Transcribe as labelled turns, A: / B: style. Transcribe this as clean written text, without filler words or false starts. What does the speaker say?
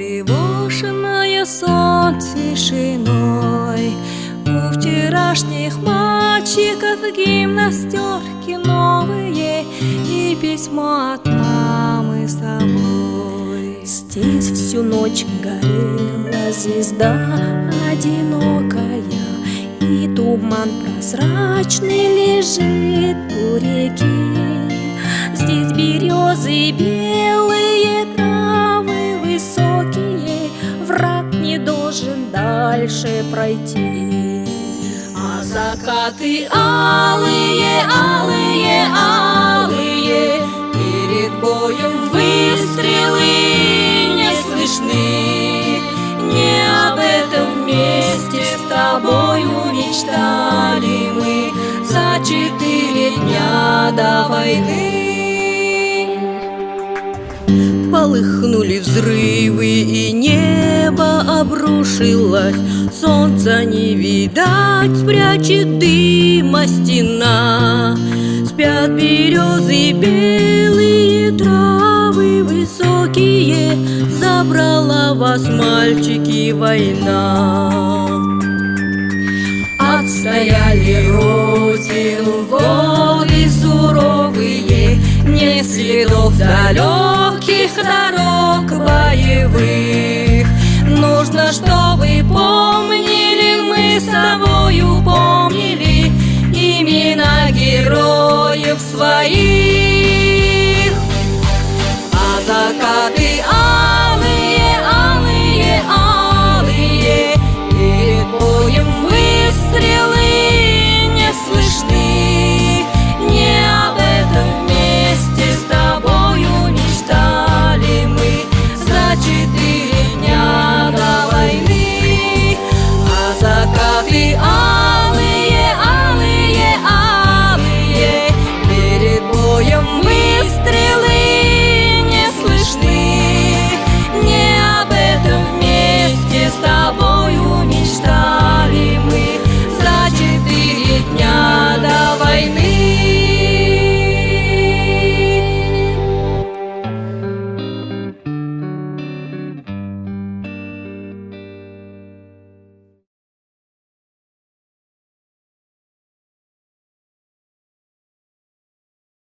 A: Тревожное сон тишиной. У вчерашних мальчиков гимнастерки новые и письмо от мамы с собой. Здесь всю ночь горела звезда одинокая, и туман прозрачный лежит у реки. Здесь березы белые, травы высокие, враг не должен дальше пройти. А закаты алые, алые, алые, перед боем выстрелы не слышны. Не об этом вместе с тобою мечтали мы за 4 дня до войны. Полыхнули взрывы, и небо обрушилось. Солнца не видать, спрячет дыма стена. Спят березы белые, травы высокие, забрала вас, мальчики, война. Отстояли родину воды суровые, не следов далеких дорог боевых. Нужно, чтобы помнили, мы с тобою помнили имена героев своих.